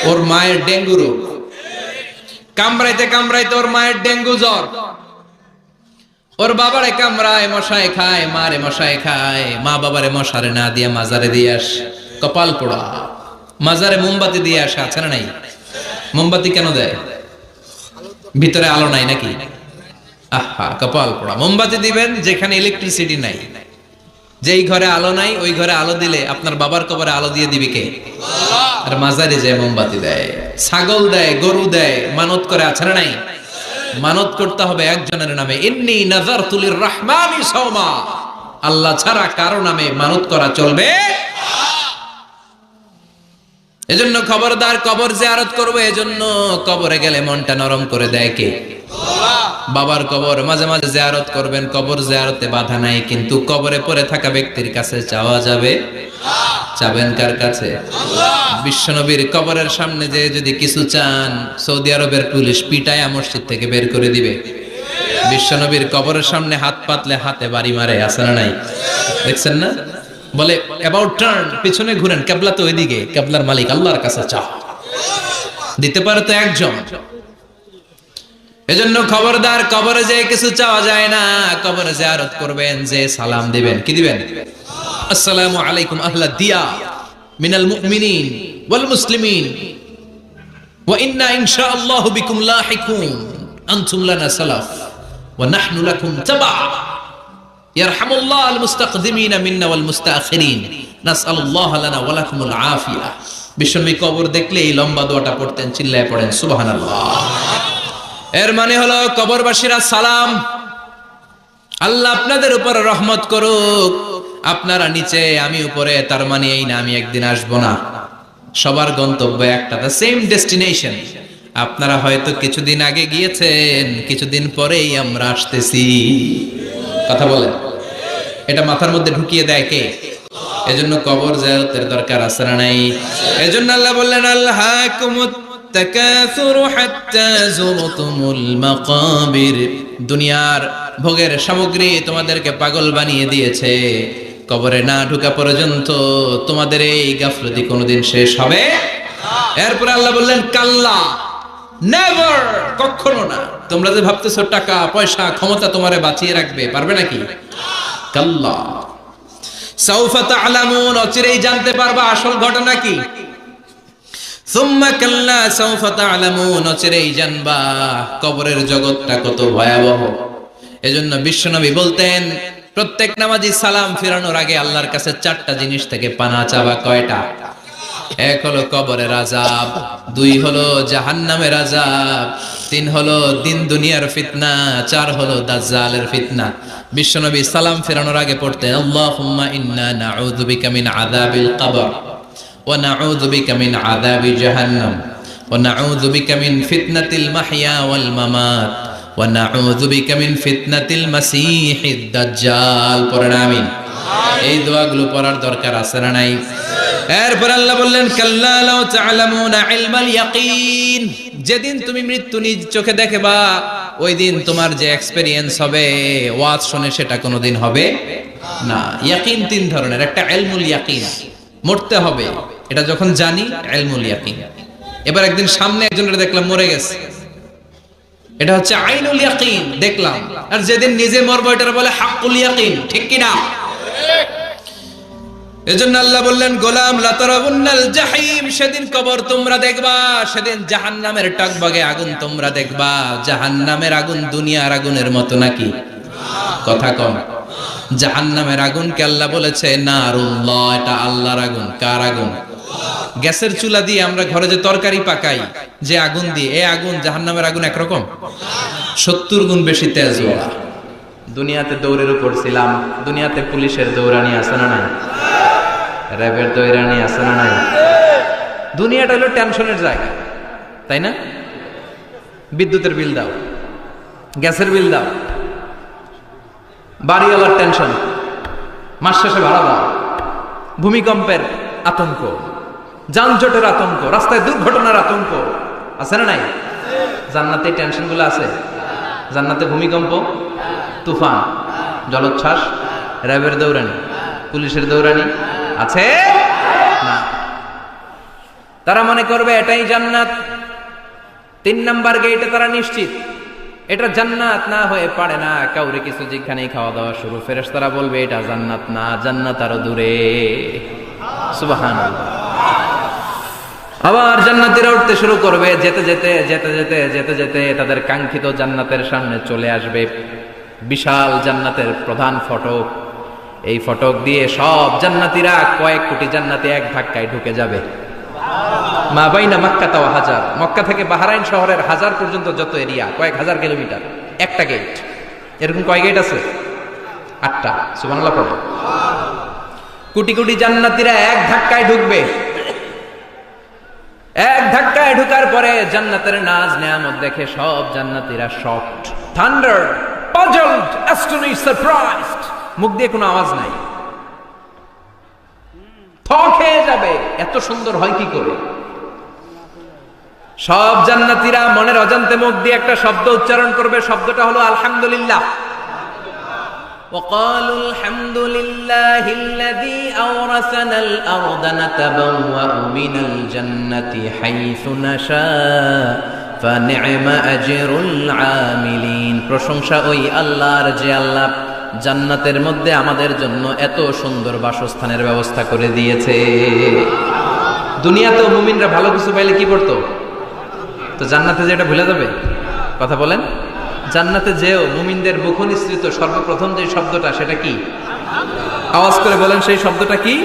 ওর মায়ের ডেঙ্গু রোগ, কামড়াইতে কামড়াইতে ওর মায়ের ডেঙ্গু জ্বর, ওর বাবারে কামড়ায়, মশায় খায়, মারে মশায় খায়, মা বাবারে মশারে না দিয়া মাজারে দিয়ে আস, কপাল পোড়া। মাজারে মোমবাতি দিয়ে আসে, আছে না নাই? মোমবাতি কেন দেয়? ভিতরে আলো নাই নাকি? আহা, কপাল পোড়া। মোমবাতি দিবেন যেখানে ইলেকট্রিসিটি নাই, যেই ঘরে আলো নাই ওই ঘরে আলো দিলে আপনার বাবার কবরে আলো দিয়ে দিবে কে? আর মাজারে যে মোমবাতি দেয়, ছাগল দেয়, গরু দেয়, মানত করে, আছে না নাই? মানত করতে হবে একজনের নামে, ইন্নী নাযারতু লিররহমানি সাওমা, আল্লাহ ছাড়া কারো নামে মানত করা চলবে। এজন্য খবরদার, কবর জিয়ারত করবে, এজন্য কবরে গেলে মনটা নরম করে দেয় কে? বাবার কবর মাঝে মাঝে জিয়ারত করবেন, কবর জিয়ারতে বাধা নাই, কিন্তু কবরে পড়ে থাকা ব্যক্তির কাছে চাওয়া যাবে? চাবেন কার কাছে? বিশ্বনবীর কবরের সামনে যে যদি কিছু চান, সৌদি আরবের পুলিশ পিটায়া মসজিদ থেকে বের করে দিবে। বিশ্বনবীর কবরের সামনে হাত পাতলে হাতে বাড়ি মারে, আছে না নাই? দেখছেন না? বলে অ্যাবাউট টার্ন, পিছনে ঘুরেন, কিবলা তো ওইদিকে, কিবলার মালিক আল্লাহর কাছে চাও, দিতে পারে তো একজন। এজন্য খবরদার, কবরে যে কিছু চাওয়া যায় না, কবরে জিয়ারত করবেন, যে সালাম দিবেন, কি দিবেন? আসসালামু আলাইকুম আহলা দিয়া মিনাল মুমিনিন ওয়াল মুসলিমিন ওয়া ইন্না ইনশাআল্লাহু বিকুম লাহিকুন আনতুম লানা সালাফ ওয়া নাহনু লাকুম তাবা ইয়ারহামুল্লাহুল মুস্তাকদিমিনা মিন্না ওয়াল মুস্তাখিরিন নাসআলুল্লাহা লানা ওয়া লাকুমুল আফিয়া। বিশ্বনবী কবর দেখলে এই লম্বা দোয়াটা পড়তেন, চিল্লায়ে পড়েন সুবহানাল্লাহ। এর মানে হলো কবরবাসীরা সালাম, আল্লাহ আপনাদের উপর রহমত করুক, আপনারা নিচে আমি উপরে, তার মানে এই না আমি একদিন আসবো না, সবার গন্তব্য একটা, দ্য সেম ডেস্টিনেশন। আপনারা হয়তো কিছুদিন আগে গিয়েছেন, কিছুদিন পরেই আমরা আসতেছি। কথা বলেন, এটা মাথার মধ্যে ঢুকিয়ে দেয় কে? এজন্য কবর জিয়ারতের দরকার আছে না নাই? এজন্য আল্লাহ বললেন আল্লাহাকুমুত التكاثر حتى زرتم المقابر দুনিয়ার ভোগের সামগ্রী তোমাদেরকে পাগল বানিয়ে দিয়েছে, কবরে না ঢোকা পর্যন্ত তোমাদের এই গাফলতি কোনোদিন শেষ হবে। এরপর আল্লাহ বললেন কাল্লা, নেভার, কখনো না। তোমরা যে ভাবতেছো টাকা পয়সা ক্ষমতা তোমারে বাঁচিয়ে রাখবে, পারবে নাকি? কাল্লা সাউফা তা'লামুন, অচিরেই জানতে পারবা আসল ঘটনা কি। সুম্মা কাল্লা সাউফা তা'লামুন, অচিরেই জানবা কবরের জগৎটা কত ভয়াবহ। এজন্য বিশ্বনবী বলতেন প্রত্যেক নামাজি সালাম ফিরানোর আগে আল্লাহর কাছে 4টা জিনিস থেকে পানা চাওয়া। কয়টা? 1 হলো কবরের আযাব, 2 হলো জাহান্নামের আযাব, 3 হলো দিন দুনিয়ার ফিতনা, 4 হলো দাজ্জালের ফিতনা। বিশ্বনবী সালাম ফেরানোর আগে পড়তেন আল্লাহুম্মা ইন্না নাউযু বিকা মিন আযাবিল কবর ওয়া নাউযু বিকা মিন আযাবি জাহান্নাম ওয়া নাউযু বিকা মিন ফিতনাতিল মাহইয়া ওয়াল মামাত ওয়া নাউযু বিকা মিন ফিতনাতিল মাসীহিদ দাজ্জাল। পড়েন আমিন। এই দোয়াগুলো পড়ার দরকার আছে না নাই? এরপর আল্লাহ বললেন কাল্লা লাউ তা'লামুনা ইলমাল ইয়াকিন, যেদিন তুমি মৃত্যু নিজ চোখে দেখবা ওই দিন তোমার যে এক্সপেরিয়েন্স হবে, ওয়াজ শুনে, সেটা কোনোদিন হবে না। ইয়াকিন 3 ধরনের, একটা ইলমুল ইয়াকিন, মরতে হবে, এটা যখন জানি ইলমুল ইয়াকিন। এবার একদিন সামনে একজনের দেখলাম মরে গেছে, এটা হচ্ছে আইনুল ইয়াকিন, দেখলাম। আর যেদিন নিজে মরবো এটা বলে হাক্কুল ইয়াকিন, ঠিক কি না? এজন্য আল্লাহ বললেন গোলাম লা তারাবুন্নাল জাহিম, সেদিন কবর তোমরা দেখবা, সেদিন জাহান্নামের টকবগে আগুন তোমরা দেখবা। জাহান্নামের আগুন দুনিয়ার আগুনের মতো নাকি? কথা কম। জাহান্নামের আগুনকে আল্লাহ বলেছে নারুল্লাহ, এটা আল্লাহর আগুন। কার আগুন? গ্যাসের চুলা দিয়ে আমরা ঘরে যে তরকারি পাকাই, যে আগুন দিয়ে, এই আগুন জাহান্নামের আগুন একরকম? 70 গুণ বেশি তেজ ওরা। দুনিয়াতে দৌড়ের উপর ছিলাম, দুনিয়াতে পুলিশের দৌড়ানি আছে না নাই? র্যাবের দৌড়ানি আছে না নাই? দুনিয়াটা হলো টেনশনের জায়গা, তাই না? বিদ্যুতের বিল দাও, গ্যাসের বিল দাও, বাড়িওয়ালার টেনশন, মাস শেষে ভাড়া দাও, ভূমিকম্পের আতঙ্ক, যানজটের আতঙ্ক, রাস্তায় দুর্ঘটনার আতঙ্ক, আছে না নাই? জান্নাতে টেনশন গুলো আছে? জান্নাতে ভূমিকম্প, তুফান, জলোচ্ছ্বাস, র্যাবের দৌড়ানি, পুলিশের দৌড়ানি আছে না? তারা মনে করবে এটাই জান্নাত। 3 নাম্বার গেটে তারা নিশ্চিত এটা জান্নাত না হয়ে পারে না। কাউরে কিছু যেখানেই খাওয়া দাওয়া শুরু, ফেরেশতারা বলবে এটা জান্নাত না, জান্নাত আরো দূরে। সুবহানাল্লাহ। আবার জান্নাতীরা উঠতে শুরু করবে, যেতে যেতে যেতে যেতে যেতে যেতে তাদের কাঙ্ক্ষিত জান্নাতের সামনে চলে আসবে। বিশাল জান্নাতের প্রধান ফটক, এই ফটক দিয়ে সব জান্নাতীরা, কয়েক কোটি জান্নাতি এক ধাক্কায় ঢুকে যাবে। মা বাইনা মক্কা ওয়া হাজার, মক্কা থেকে বাহরাইন শহরের হাজার পর্যন্ত যত এরিয়া, কয়েক হাজার কিলোমিটার, একটা গেট। এরকম কয় গেট আছে? 8টা। সুবহানাল্লাহ পড়ো। কোটি কোটি জান্নাতীরা এক ধাক্কায় ঢুকবে। এক ধাক্কায় ঢুকার পরে জান্নাতের নাজ নেয়ামত দেখে সব জান্নাতীরা শকড, থান্ডার্ড, পাজলড, অ্যাস্টনিশড, সারপ্রাইজড। মুখ দিয়ে কোনো আওয়াজ নাই, থ খেয়ে যাবে, এত সুন্দর হয় কি করে? সব জান্নাতীরা মনের অজান্তে মুখ দিয়ে একটা শব্দ উচ্চারণ করবে, শব্দটা হলো আলহামদুলিল্লাহ। وقالوا الحمد لله الذي أورثنا الأرض نتبوأ من الجنة حيث نشاء فنعم أجر العاملين। প্রশংসা ওই আল্লাহর যে আল্লাহ জান্নাতের মধ্যে আমাদের জন্য এত সুন্দর বাসস্থানের ব্যবস্থা করে দিয়েছে। দুনিয়াতেও মুমিনরা ভালো কিছু পাইলে কি করতো? তো জান্নাতে যে এটা ভুলে যাবে? কথা বলেন। জান্নাতে যেও মুমিনদের মুখ নিঃসৃত সর্বপ্রথম যে শব্দটা, সেটা কি? আওয়াজ করে বলেন, সেই শব্দটা কি?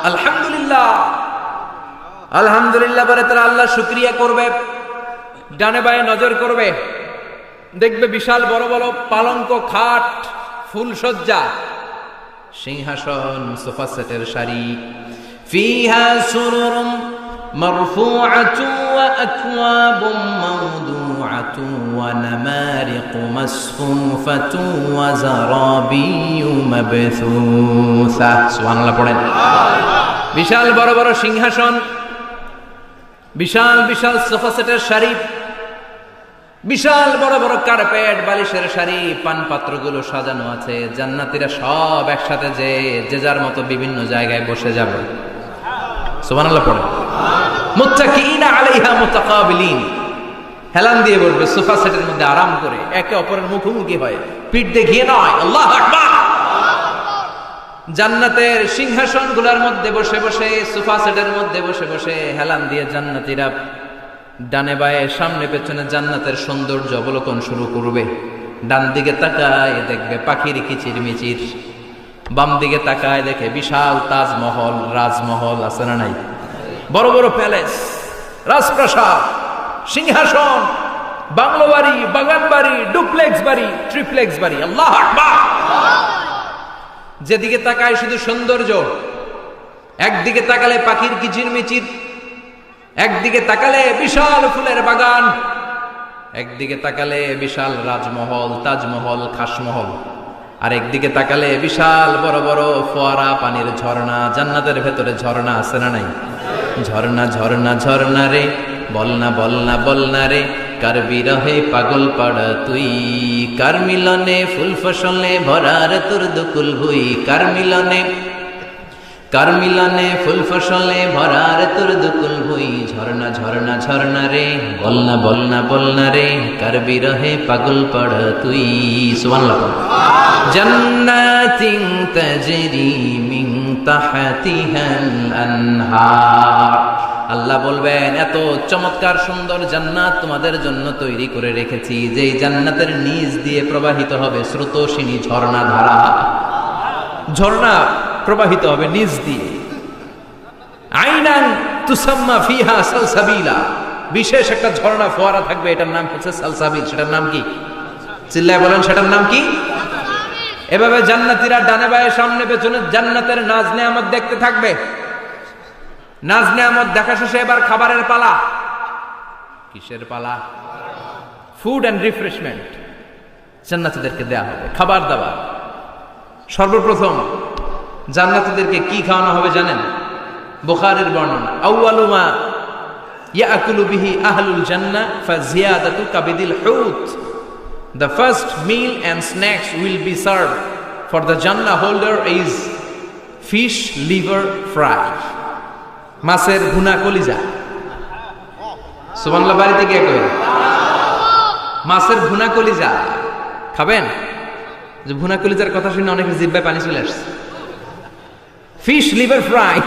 আলহামদুলিল্লাহ। আলহামদুলিল্লাহ বলে তারা আল্লাহ শুকরিয়া করবে, ডানে বায়ে নজর করবে, দেখবে বিশাল বড় বড় পালঙ্ক, খাট, ফুলসজ্জা, সিংহাসন, সোফা সেটের সারি, ফিহা সুরুরুম মারফুআতুন ওয়া আকওয়াবুম মাওদুআতুন ওয়া নামারিকু মাসফুফাতুন ওয়া যারাবিয়্যু মাবথুসা। সুবহানাল্লাহ পড়েন। বিশাল বড় বড় সিংহাসন, বিশাল বিশাল সোফা সেটের শাড়ি, বিশাল বড় বড় কার্পেট, বালিশের শাড়ি, পান পাত্রগুলো সাজানো আছে। জান্নাতীরা সব একসাথে যে যার মতো বিভিন্ন জায়গায় বসে যাবে। সুবহানাল্লাহ পড়ে। মুত্তাকিইনা আলাইহা মুতাকাবিলিন, হেলান দিয়ে বসবে সোফা সেটের মধ্যে আরাম করে, একে অপরের মুখোমুখি হয়ে, পিঠ দেখিয়ে নয়। আল্লাহু আকবার। জান্নাতের সিংহাসনগুলোর মধ্যে বসে বসে, সোফা সেটের মধ্যে বসে বসে হেলান দিয়ে জান্নাতীরা ডানে বায়ে সামনে পেছনে জান্নাতের সৌন্দর্য অবলোকন শুরু করবে। ডান দিকে তাকায় দেখবে পাখির কিচির মিচির, বাম দিকে তাকায় দেখে বিশাল তাজমহল, রাজমহল আছে না নাই, বড় বড় প্যালেস, রাজপ্রাসাদ, সিংহাসন, বাংলো বাড়ি, বাগান বাড়ি, ডুপ্লেক্স বাড়ি, ট্রিপ্লেক্স বাড়ি। আল্লাহু আকবার। যেদিকে তাকায় শুধু সৌন্দর্য। একদিকে তাকালে পাখির কিচির মিচির, একদিকে তাকালে বিশাল ফুলের বাগান, একদিকে তাকালে বিশাল রাজমহল, তাজমহল, খাসমহল, আর একদিকে তাকালে বিশাল বড় বড় ফোয়ারা, পানির ঝর্ণা। জান্নাতের ভেতরে ঝর্ণা আছে না নাই? ঝর্ণা ঝর্ণা ঝর্ণা রে, বলনা বলনা বলনা রে, কার বিরহে পাগল পাড়া তুই, কার মিলনে ফুল ফসলে ভরার তোর দুকুল ভুই, কার মিলনে ফুল ফসলে ভরার তোর দুকুল ভুই। ঝর্ণা ঝর্ণা ঝর্ণা রে, বলনা বলনা বলনা রে, কার বিরহে পাগল পাড়া তুই। সুবহানাল্লাহ। জান্নাতিন তাজরি মিন তাহতিহাল আনহার, আল্লাহ বলবেন এত চমৎকার সুন্দর জান্নাত তোমাদের জন্য তৈরি করে রেখেছি, যেই জান্নাতের নিচ দিয়ে প্রবাহিত হবে স্রোতস্বিনী ঝর্ণা ধারা। ঝর্ণা প্রবাহিত হবে নিচ দিয়ে। আইনান তুসাম্মা ফিহা সালসাবিলা, বিশেষ একটা ঝর্ণা ফোয়ারা থাকবে, এটার নাম হচ্ছে সালসাবিল। সেটার নাম কি? চিল্লায় বলেন, সেটার নাম কি? এভাবে জান্নাতীরা ডানে বায়ে সামনে পেছনে জান্নাতের নাজ নেয়ামত দেখতে থাকবে। নাজ নেয়ামত দেখা শেষে এবার খাবারের পালা। কিসের পালা? ফুড অ্যান্ড রিফ্রেশমেন্ট জান্নাতীদেরকে দেয়া হবে, খাবার দাবার। সর্বপ্রথম জান্নাতীদেরকে কি খাওয়ানো হবে জানেন? বুখারীর বর্ণনা, আউয়ালু মা ইয়াকুলু বিহি আহলুল জান্নাহ ফাজিয়াদাতু কাবিদিল হুত, the first meal and snacks will be served for the Jannah holder is fish liver fry, মাছের ভুনা কলিজা। সুবহানাল্লাহ। বাড়িতে গিয়ে কই মাছের ভুনা কলিজা খাবেন? যে ভুনা কলিজার কথা শুনে অনেকের জিহ্বায় পানি চলে আসছে। ফিশ লিভার ফ্রাই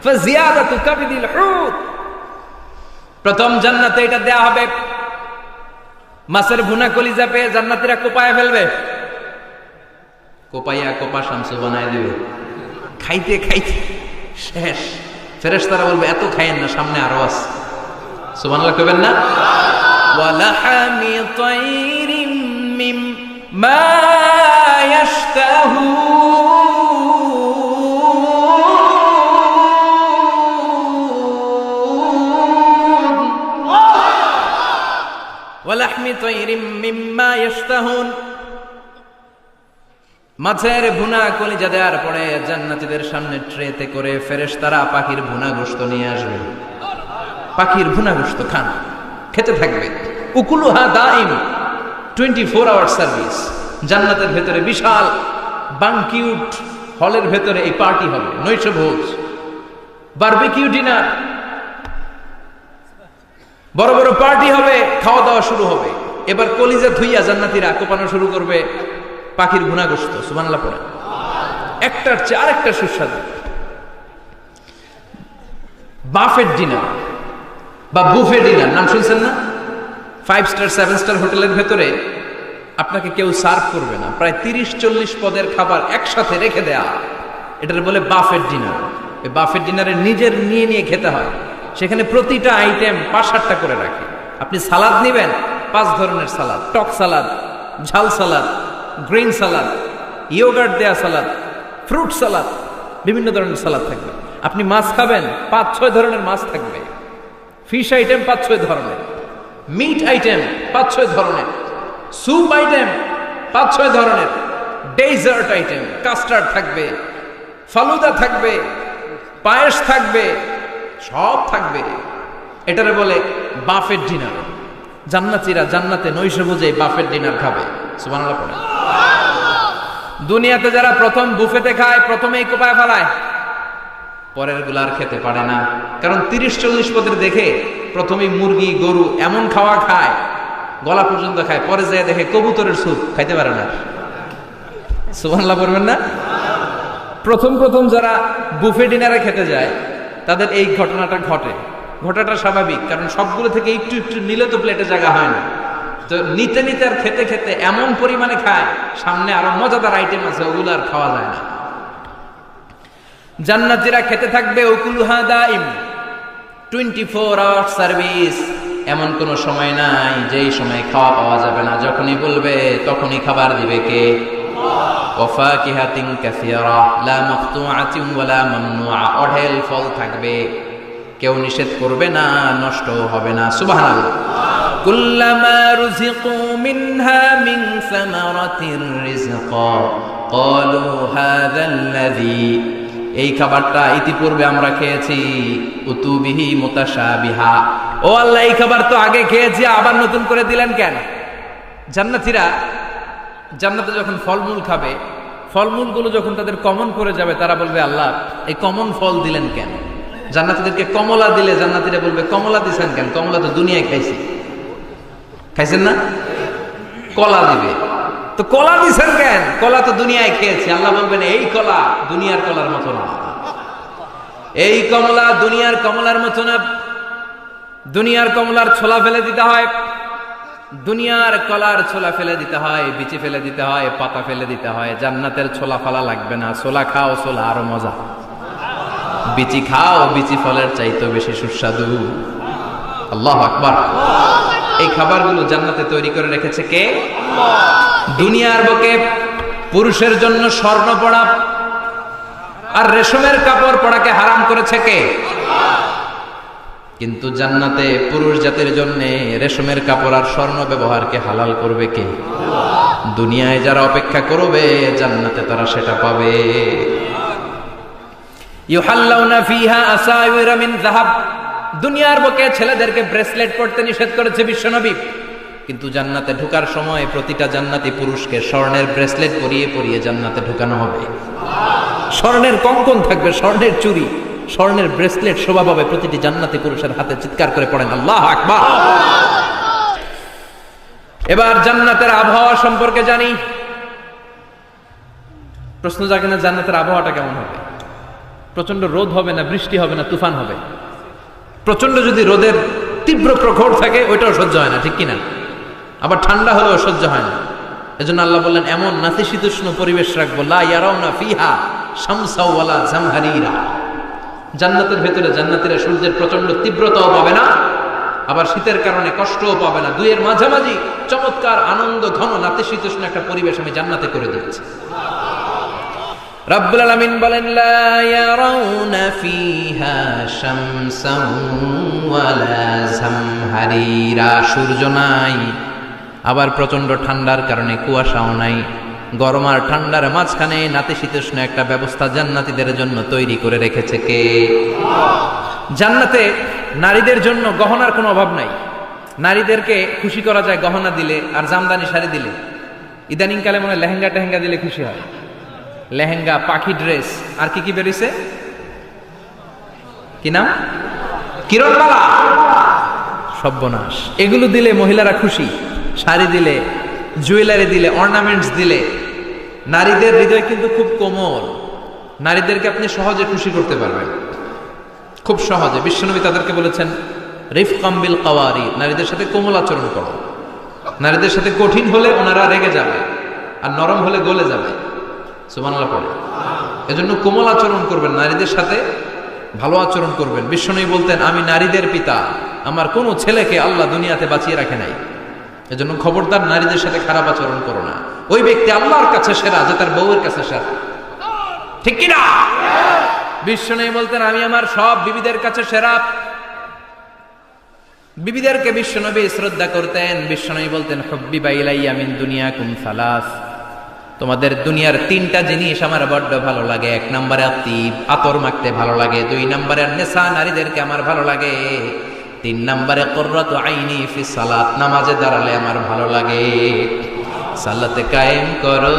ফাজিয়াদাতু কাবিদিল হুত, প্রথম জান্নাতে এটা দেয়া হবে। মাছের ভুনা কলিজা পেয়ে জান্নাতীরা কোপায় ফেলবে, কোপাইয়া কোপা শামসু বানায় দিবে। খাইতে খাইতে শেষ। ফেরেশতারা বলবে এত খাইয়েন না, সামনে আরো আছে। সুবহানাল্লাহ কইবেন না? ওয়ালাহামি তাইরিম মিম্মা ইয়াশতাহু, ওয়ালাহমি তাইরিম মিম্মা ইয়াশতাহুন, মাছের ভুনা কলিজা দেওয়ার পরে জান্নাতীদের সামনে ট্রেতে করে ফেরেশতারা পাখির ভুনা গোশত নিয়ে আসবে। পাখির ভুনা গোশত খান, খেতে থাকবে। উকুলুহা দাইম, 24 আওয়ার সার্ভিস। জান্নাতের ভেতরে বিশাল বানকিউট হলের ভেতরে এই পার্টি হবে, নৈশভোজ, বারবিকিউ ডিনার, বড় বড় পার্টি হবে, খাওয়া দাওয়া শুরু হবে। এবার কলিজা ধুইয়া জান্নাতীরা কোপানো শুরু করবে পাখির ভুনা গোশত। সুবহানাল্লাহ পড়ে। একটার চেয়ে আরেকটা সুস্বাদু। বাফেট ডিনার বা বুফে ডিনার নাম শুনছেন না? 5 স্টার 7 স্টার হোটেলের ভেতরে আপনাকে কেউ সার্ভ করবে না, প্রায় 30-40 পদের খাবার একসাথে রেখে দেয়া, এটার বলে বাফেট ডিনার। এই বাফেট ডিনারে নিজের নিয়ে নিয়ে খেতে হয়। সেখানে প্রতিটা আইটেম 5-8টা করে রাখে। আপনি সালাদ নেবেন, 5 ধরনের সালাদ, টক সালাদ, ঝাল সালাদ, গ্রিন সালাদ, ইয়োগার্ট দেয়া সালাদ, ফ্রুট সালাদ, বিভিন্ন ধরনের সালাদ থাকবে। আপনি মাছ খাবেন, 5-6 ধরনের মাছ থাকবে। ফিশ আইটেম 5-6 ধরনের, মিট আইটেম 5-6 ধরনের, স্যুপ আইটেম 5-6 ধরনের, ডেজার্ট আইটেম, কাস্টার্ড থাকবে, ফালুদা থাকবে, পায়েস থাকবে, সব থাকবে। এটারে বলে বাফেট ডিনার। জান্নাতীরা জান্নাতে নৈশ ভোজে বাফেট ডিনার খাবে। সুবহানাল্লাহ পড়ে। দুনিয়াতে যারা প্রথম বুফেতে খায় প্রথমেই কোপায় ফেলায়, পরের গুলার খেতে পারে না। কারণ 30-40 পদের দেখে প্রথমেই মুরগি গরু এমন খাওয়া খায়, গলা পর্যন্ত খায়, পরে যায় দেখে কবুতরের স্যুপ খাইতে পারে না। সুবহানাল্লাহ বলবেন না? প্রথম প্রথম যারা বুফে ডিনারে খেতে যায় তাদের এই ঘটনাটা ঘটাটা স্বাভাবিক, কারণ সবগুলো থেকে একটু একটু নিলে তো প্লেটে জায়গা হয় না। তো নিতে নিতে আর খেতে খেতে এমন পরিমাণে খায়, সামনে আরো মজাদার আইটেম আছে, ওগুলো আর খাওয়া যায় না। জান্নাতীরা খেতে থাকবে উকুলুহা দাইম, 24 আওয়ার সার্ভিস। এমন কোন সময় নাই যেই সময় খাওয়া পাওয়া যাবে না। যখনই বলবে তখনই খাবার দিবে কে? ওয়াফাকিহাতিন কাসীরা লা মাকতুআতিন ওয়ালা মামনুআ, অঢেল ফল থাকবে, কেউ নিষেধ করবে না, নষ্ট হবে না। সুবহানাল্লাহ। কুল্লামা রুজিকু মিনহা মিন সামারাতির রিজকা ক্বালু হাযাল্লাযী, এই খাবারটা ইতিপূর্বে আমরা খেয়েছি, উতুবিহি মুতাশাবিহা, ও আল্লাহ এই খাবার তো আগে খেয়েছি, আবার নতুন করে দিলেন কেন? জান্নাতীরা জান্নাতে যখন ফলমূল খাবে, ফলমূলগুলো যখন তাদের কমন করে যাবে, তারা বলবে আল্লাহ এই কমন ফল দিলেন কেন? জান্নাতীদেরকে কমলা দিলে জান্নাতীরা বলবে কমলা দিছেন কেন? কমলা তো দুনিয়ায় খাইছি। খাইছেন না? কলা দিবে, তো কলা দিছেন কেন? কলা তো দুনিয়ায় খেয়েছি। আল্লাহ বলবেন এই কলা দুনিয়ার কলার মতো না, এই কমলা দুনিয়ার কমলার মতো না। দুনিয়ার কমলার ছোলা ফেলে দিতে হয়, দুনিয়ার কলার ছোলা ফেলে দিতে হয়, বিচি ফেলে দিতে হয়, পাতা ফেলে দিতে হয়। জান্নাতের ছোলা ফেলা লাগবে না, ছোলা খাও, ছোলা আরো মজা। বিচি খাও, বিচি ফলের চাইতে বেশি সুস্বাদু। আল্লাহু আকবার। এই খাবারগুলো জান্নাতে তৈরি করে রেখেছে কে? দুনিয়ার বুকে পুরুষের জন্য স্বর্ণ পরা আর রেশমের কাপড় পরাকে হারাম করেছে কে? কিন্তু জান্নাতে পুরুষ জাতির জন্য রেশমের কাপড় আর স্বর্ণ ব্যবহারকে হালাল করবে কে? দুনিয়ায় যারা অপেক্ষা করবে জান্নাতে তারা সেটা পাবে। ইউহাল্লাউনা ফিহা আসাইরা মিন যাহাব, দুনিয়ার বুকে ছেলেদেরকে ব্রেসলেট পরতে নিষেধ করেছে বিশ্বনবী, কিন্তু জান্নাতে ঢোকার সময় প্রতিটা জান্নাতি পুরুষকে স্বর্ণের ব্রেসলেট পরিয়ে পরিয়ে জান্নাতে ঢোকানো হবে। স্বর্ণের কঙ্কন থাকবে, স্বর্ণের চুড়ি, স্বর্ণের ব্রেসলেট শোভা পাবে প্রতিটি জান্নাতি পুরুষের হাতে। চিৎকার করে পড়েন আল্লাহু আকবার। এবার জান্নাতের আবহাওয়া সম্পর্কে জানি। প্রশ্ন জাগে না জান্নাতের আবহাওয়াটা কেমন হবে? প্রচন্ড রোদ হবে না বৃষ্টি হবে না তুফান হবে? প্রচন্ড যদি রোদের তীব্র প্রখর থাকে ওইটাও সহ্য হয় না, ঠিক কিনা? আবার ঠান্ডা হলেও সহ্য হয় না। এজন্য আল্লাহ বললেন এমন নাতিশীতোষ্ণ পরিবেশ রাখবো, লা ইয়ারাউনা ফিহা শামসা ওয়ালা জামহারিরা। জান্নাতের ভেতরে জান্নাতীরা সূর্যের প্রচন্ড তীব্রতাও পাবে না, আবার শীতের কারণে কষ্টও পাবে না। দুইয়ের মাঝামাঝি চমৎকার আনন্দ ঘন নাতিশীতোষ্ণ একটা পরিবেশ আমি জান্নাতে করে দিয়েছি। রাব্বুল আলামিন বলেন লা ইয়ারাউনা ফিহা শামসান ওয়ালা জামহারিরা, সূর্য নাই, আবার প্রচন্ড ঠান্ডার কারণে কুয়াশাও নাই। গরম আর ঠান্ডার মাঝখানে নাতিশীতোষ্ণ একটা ব্যবস্থা জান্নাতীদের জন্য তৈরি করে রেখেছে কে? জান্নাতে নারীদের জন্য গহনার কোনো অভাব নাই। নারীদেরকে খুশি করা যায় গহনা দিলে আর জামদানি শাড়ি দিলে। ইদানিং কালে মনে লেহেঙ্গা টেহেঙ্গা দিলে খুশি হয়। লেহেঙ্গা, পাখি ড্রেস, আর কি কি বেরিয়েছে, কি নাম? কিরণমালা, সর্বনাশ। এগুলো দিলে মহিলারা খুশি। শাড়ি দিলে, জুয়েলারি দিলে, অর্নামেন্টস দিলে। নারীদের হৃদয় কিন্তু খুব কোমল, নারীদেরকে আপনি সহজে খুশি করতে পারবেন, খুব সহজে। বিশ্বনবী তাদেরকে বলেছেন রিফকাম বিল কাওয়ারি, নারীদের সাথে কোমল আচরণ করো। নারীদের সাথে কঠিন হলে ওনারা রেগে যাবে, আর নরম হলে গলে যাবে। সুবহানাল্লাহ পড়ে। এজন্য কোমল আচরণ করবেন, নারীদের সাথে ভালো আচরণ করবেন। বিশ্বনবী বলতেন আমি নারীদের পিতা, আমার কোনো ছেলেকে আল্লাহ দুনিয়াতে বাঁচিয়ে রাখে নাই, এজন্য খবরদার নারীদের সাথে খারাপ আচরণ করো না। ওই ব্যক্তি আল্লাহর কাছে সেরা যে তার বউয়ের কাছে সেরা, ঠিক কিনা? বিশ্বনবী বলতেন আমি আমার সব বিবিদের কাছে সেরা। বিবিদেরকে বিশ্বনবী শ্রদ্ধা করতেন। বিশ্বনবী বলতেন হুব্বিবা ইলাইয়া মিন দুনিয়াকুম সালাস, তোমাদের দুনিয়ার তিনটা জিনিস আমার বড্ড ভালো লাগে। এক নম্বরে আতিব, আতর মাখতে ভালো লাগে। দুই নম্বরে নেশা, নারীদেরকে আমার ভালো লাগে। তিন নম্বরে কুররাতু আইনি ফি সালাত, নামাজে দাঁড়ালে আমার ভালো লাগে। সালাতে কায়েম করো,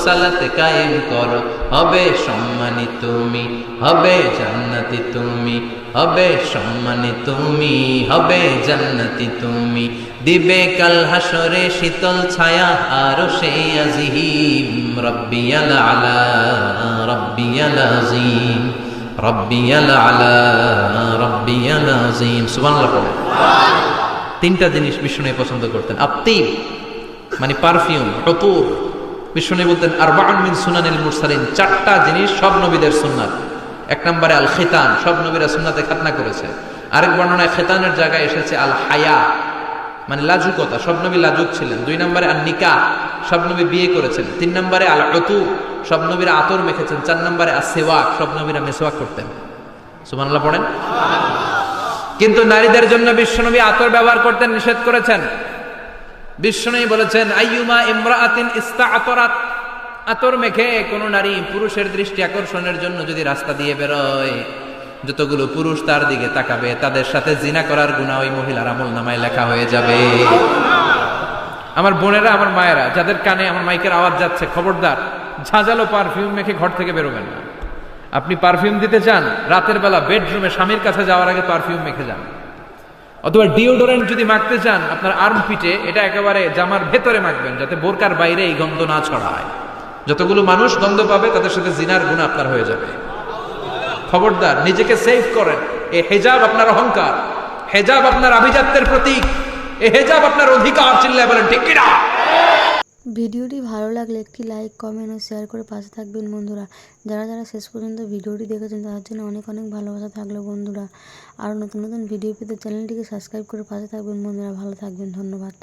সালাতে কায়েম করো, হবে সম্মানী তুমি, হবে জান্নাতি তুমি, হবে সম্মানী তুমি, হবে জান্নাতি তুমি। দিবে কাল হাসরে শীতল ছায়া আরশে আজিম, রব্বিয়াল আলা, রব্বিয়াল আযীম, রব্বিয়াল আলা, রব্বিয়াল আযীম। সুবহানাল্লাহ পড়ে। তিনটা জিনিস বিষ্ণু পছন্দ করতেন। আত্তিব মানে পারফিউম, উতুর। বিষ্ণু বলতেন আরবাউন মিন সুনানিল মুরসালিন, চারটা জিনিস সব নবীদের সুন্নাত। এক নম্বরে আল খিতান, সব নবীরা সুন্নাতে খাতনা করেছে। আরেক বর্ণনায় খিতানের জায়গায় এসেছে আল হায়া মানে লাজুকতা, সব নবী লাজুক ছিলেন। দুই নম্বরে আল নিকাহ, সব নবী বিয়ে করেছেন। তিন নম্বরে আল উতুর, সব নবীরা আতর মেখেছেন। চার নম্বরে আস সিওয়াক, সব নবীরা মিসওয়াক করতেন। সুবহানাল্লাহ পড়েন। কিন্তু নারীদের জন্য বিশ্বনবী আতর ব্যবহার করতে নিষেধ করেছেন। বিশ্বনবী বলেছেন আইয়ুমা ইমরাআতিন ইস্তাআতরাত, আতর মেখে কোন নারী পুরুষের দৃষ্টি আকর্ষণের জন্য যদি রাস্তা দিয়ে বেরোয়, যতগুলো পুরুষ তার দিকে তাকাবে তাদের সাথে জিনা করার গুনাহ ওই মহিলার আমলনামায় লেখা হয়ে যাবে। আমার বোনেরা, আমার মায়েরা, যাদের কানে আমার মাইকের আওয়াজ যাচ্ছে, খবরদার ঝাঁঝালো পারফিউম মেখে ঘর থেকে বেরোবেন না। আপনি পারফিউম দিতে চান, রাতের বেলা বেডরুমে স্বামীর কাছে যাওয়ার আগে পারফিউম মেখে যান। অথবা ডিওডোরেন্ট যদি মাখতে চান, আপনার আর্ম পিটে এটা একেবারে জামার ভেতরে মাখবেন, যাতে বোরকার বাইরে এই গন্ধ না ছড়ায়। যতগুলো মানুষ গন্ধ পাবে তাদের সাথে জিনার গুনাহ আপনার হয়ে যাবে। খবরদার নিজেকে সেভ করেন। এই হেজাব আপনার অহংকার, হেজাব আপনার আভিজাত্যের প্রতীক, এই হেজাব আপনার অধিকার। চিল্লায় বলেন ঠিক কিনা? ভিডিওটি ভালো লাগলে একটি লাইক, কমেন্ট ও শেয়ার করে পাশে থাকবেন বন্ধুরা। যারা যারা শেষ পর্যন্ত ভিডিওটি দেখেছেন তাদের জন্য অনেক অনেক ভালোবাসা থাকলো বন্ধুরা। আরও নতুন নতুন ভিডিও পেতে চ্যানেলটিকে সাবস্ক্রাইব করে পাশে থাকবেন বন্ধুরা। ভালো থাকবেন, ধন্যবাদ।